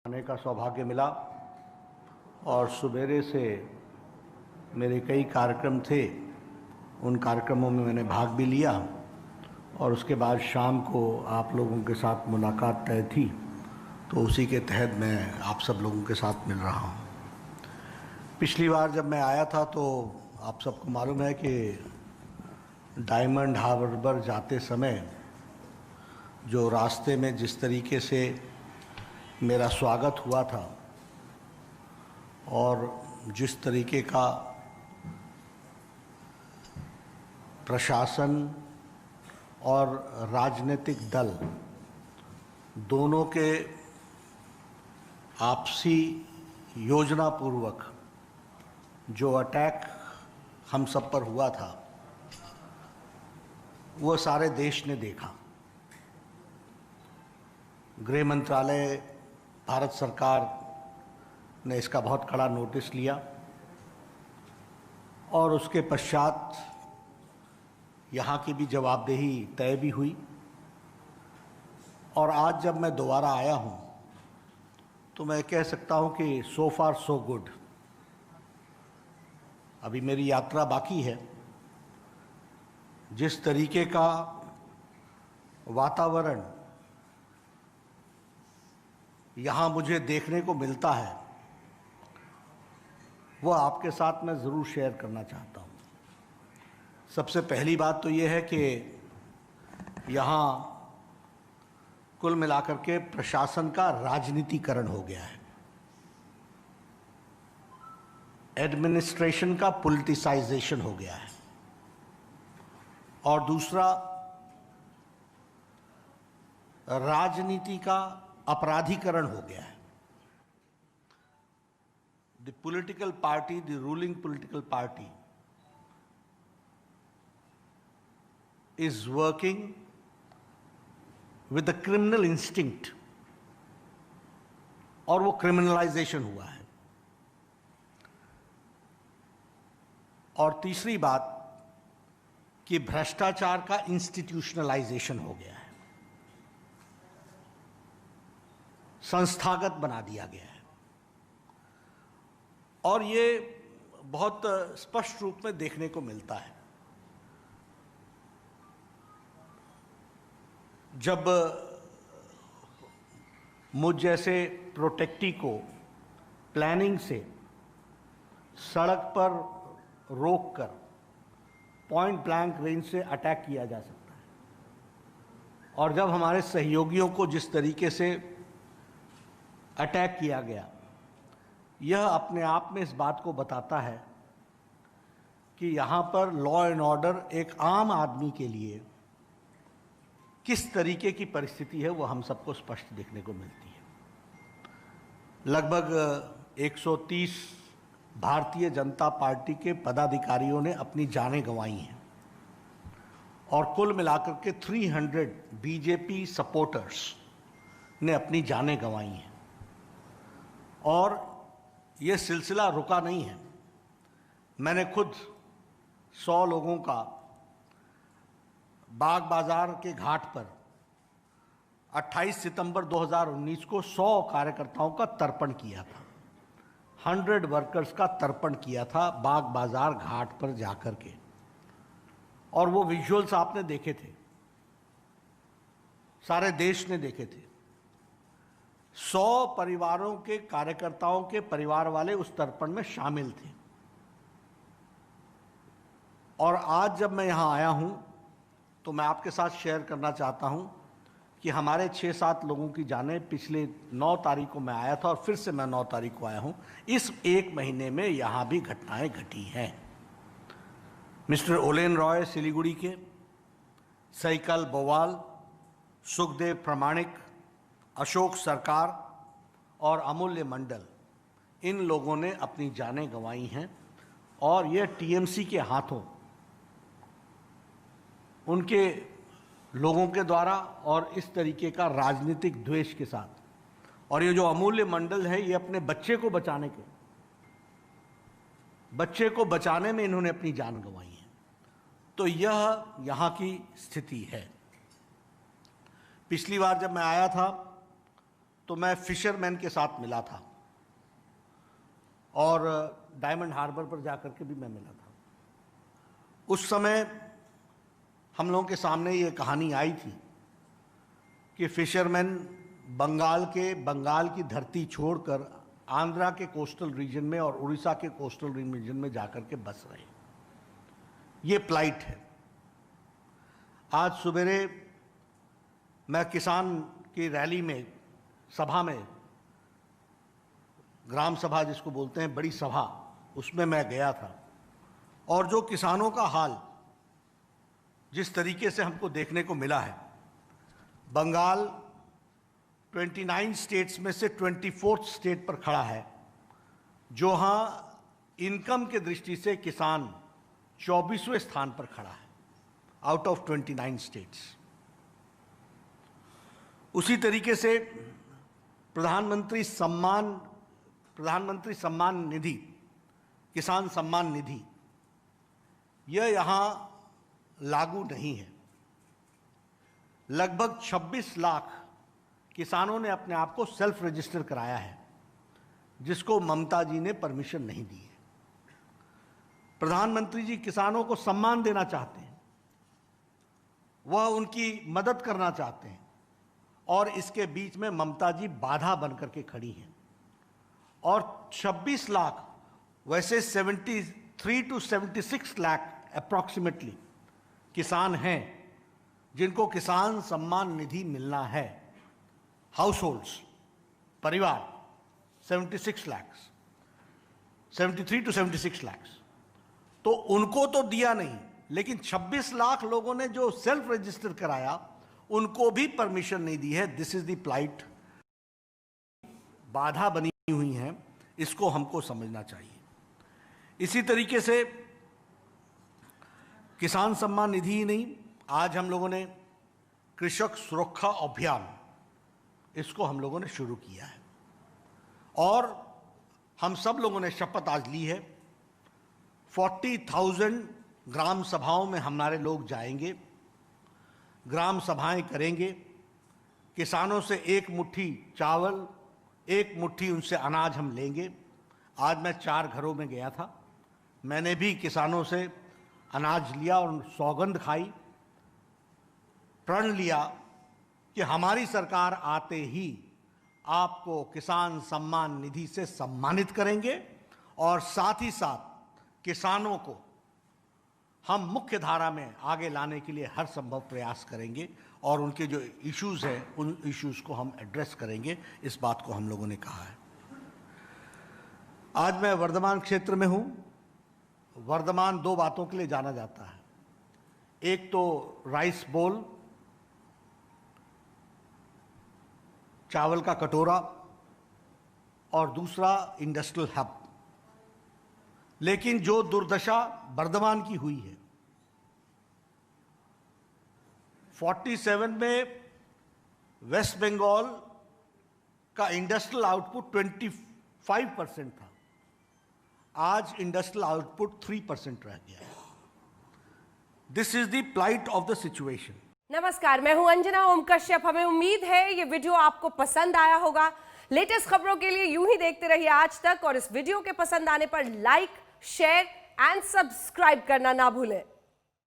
आने का सौभाग्य मिला और सुबेरे से मेरे कई कार्यक्रम थे। उन कार्यक्रमों में मैंने भाग भी लिया और उसके बाद शाम को आप लोगों के साथ मुलाकात तय थी, तो उसी के तहत मैं आप सब लोगों के साथ मिल रहा हूँ। पिछली बार जब मैं आया था तो आप सबको मालूम है कि डायमंड हार्बर जाते समय जो रास्ते में जिस तरीके से मेरा स्वागत हुआ था और जिस तरीके का प्रशासन और राजनीतिक दल दोनों के आपसी योजनापूर्वक जो अटैक हम सब पर हुआ था, वो सारे देश ने देखा। गृह मंत्रालय, भारत सरकार ने इसका बहुत कड़ा नोटिस लिया और उसके पश्चात यहाँ की भी जवाबदेही तय भी हुई। और आज जब मैं दोबारा आया हूँ तो मैं कह सकता हूँ कि सो फार सो गुड। अभी मेरी यात्रा बाकी है। जिस तरीके का वातावरण यहाँ मुझे देखने को मिलता है, वह आपके साथ मैं ज़रूर शेयर करना चाहता हूँ। सबसे पहली बात तो ये है कि यहाँ कुल मिलाकर के प्रशासन का राजनीतिकरण हो गया है, एडमिनिस्ट्रेशन का पॉलिटिसाइजेशन हो गया है। और दूसरा, राजनीति का अपराधीकरण हो गया है। The political party, the ruling political party is working with the criminal instinct, और वो क्रिमिनलाइजेशन हुआ है। और तीसरी बात कि भ्रष्टाचार का इंस्टीट्यूशनलाइजेशन हो गया है, संस्थागत बना दिया गया है। और ये बहुत स्पष्ट रूप में देखने को मिलता है। जब मुझ जैसे प्रोटेक्टी को प्लानिंग से सड़क पर रोककर पॉइंट ब्लैंक रेंज से अटैक किया जा सकता है, और जब हमारे सहयोगियों को जिस तरीके से अटैक किया गया, यह अपने आप में इस बात को बताता है कि यहाँ पर लॉ एंड ऑर्डर एक आम आदमी के लिए किस तरीके की परिस्थिति है, वो हम सबको स्पष्ट देखने को मिलती है। लगभग 130 भारतीय जनता पार्टी के पदाधिकारियों ने अपनी जानें गंवाई हैं और कुल मिलाकर के 300 बीजेपी सपोर्टर्स ने अपनी जानें गंवाई हैं। और ये सिलसिला रुका नहीं है। मैंने खुद 100 लोगों का बाग बाजार के घाट पर 28 सितंबर 2019 को 100 कार्यकर्ताओं का तर्पण किया था। 100 वर्कर्स का तर्पण किया था बाग बाजार घाट पर जाकर के, और वो विजुअल्स आपने देखे थे, सारे देश ने देखे थे। 100 परिवारों के कार्यकर्ताओं के परिवार वाले उस तर्पण में शामिल थे। और आज जब मैं यहाँ आया हूँ तो मैं आपके साथ शेयर करना चाहता हूँ कि हमारे 6-7 लोगों की जानें, पिछले 9 तारीख को मैं आया था और फिर से मैं 9 तारीख को आया हूँ, इस एक महीने में यहाँ भी घटनाएं घटी हैं। मिस्टर ओलेन रॉय सिलीगुड़ी के, सैकल बोवाल, सुखदेव प्रमाणिक, अशोक सरकार और अमूल्य मंडल, इन लोगों ने अपनी जानें गंवाई हैं। और यह टीएमसी के हाथों, उनके लोगों के द्वारा, और इस तरीके का राजनीतिक द्वेष के साथ। और ये जो अमूल्य मंडल है, ये अपने बच्चे को बचाने में इन्होंने अपनी जान गंवाई है। तो यह यहाँ की स्थिति है। पिछली बार जब मैं आया था तो मैं फिशरमैन के साथ मिला था और डायमंड हार्बर पर जाकर के भी मैं मिला था। उस समय हम लोगों के सामने ये कहानी आई थी कि फिशरमैन बंगाल की धरती छोड़कर आंध्रा के कोस्टल रीजन में और उड़ीसा के कोस्टल रीजन में जाकर के बस रहे। ये प्लाइट है। आज सवेरे मैं किसान की रैली में, सभा में, ग्राम सभा जिसको बोलते हैं, बड़ी सभा, उसमें मैं गया था और जो किसानों का हाल जिस तरीके से हमको देखने को मिला है, बंगाल 29 स्टेट्स में से 24th स्टेट पर खड़ा है, जहां इनकम के दृष्टि से किसान 24वें स्थान पर खड़ा है आउट ऑफ 29 स्टेट्स। उसी तरीके से प्रधानमंत्री सम्मान निधि, किसान सम्मान निधि, यह यहां लागू नहीं है। लगभग 26 लाख किसानों ने अपने आप को सेल्फ रजिस्टर कराया है, जिसको ममता जी ने परमिशन नहीं दी है। प्रधानमंत्री जी किसानों को सम्मान देना चाहते हैं, वह उनकी मदद करना चाहते हैं और इसके बीच में ममता जी बाधा बनकर के खड़ी हैं। और 26 लाख, वैसे 73 to 76 लाख अप्रॉक्सीमेटली किसान हैं जिनको किसान सम्मान निधि मिलना है। हाउस परिवार 76 लाख, 73 to 76 लाख, तो उनको तो दिया नहीं, लेकिन 26 लाख लोगों ने जो सेल्फ रजिस्टर कराया उनको भी परमिशन नहीं दी है। This is the plight. बाधा बनी हुई है, इसको हमको समझना चाहिए। इसी तरीके से किसान सम्मान निधि ही नहीं, आज हम लोगों ने कृषक सुरक्षा अभियान, इसको हम लोगों ने शुरू किया है और हम सब लोगों ने शपथ आज ली है। 40,000 ग्राम सभाओं में हमारे लोग जाएंगे, ग्राम सभाएं करेंगे, किसानों से एक मुट्ठी चावल, एक मुट्ठी उनसे अनाज हम लेंगे। आज मैं 4 घरों में गया था, मैंने भी किसानों से अनाज लिया और सौगंध खाई, प्रण लिया कि हमारी सरकार आते ही आपको किसान सम्मान निधि से सम्मानित करेंगे और साथ ही साथ किसानों को हम मुख्य धारा में आगे लाने के लिए हर संभव प्रयास करेंगे और उनके जो इश्यूज हैं उन इश्यूज को हम एड्रेस करेंगे। इस बात को हम लोगों ने कहा है। आज मैं वर्धमान क्षेत्र में हूं। वर्धमान 2 बातों के लिए जाना जाता है, एक तो राइस बोल, चावल का कटोरा, और दूसरा इंडस्ट्रियल हब। लेकिन जो दुर्दशा वर्धमान की हुई है, 47 में वेस्ट बंगाल का इंडस्ट्रियल आउटपुट 25% था, आज इंडस्ट्रियल आउटपुट 3% रह गया है। This is the plight of the situation. नमस्कार, मैं हूं अंजना ओम कश्यप। हमें उम्मीद है ये वीडियो आपको पसंद आया होगा। लेटेस्ट खबरों के लिए यूं ही देखते रहिए आज तक और इस वीडियो के पसंद आने पर लाइक, शेयर एंड सब्सक्राइब करना ना भूलें।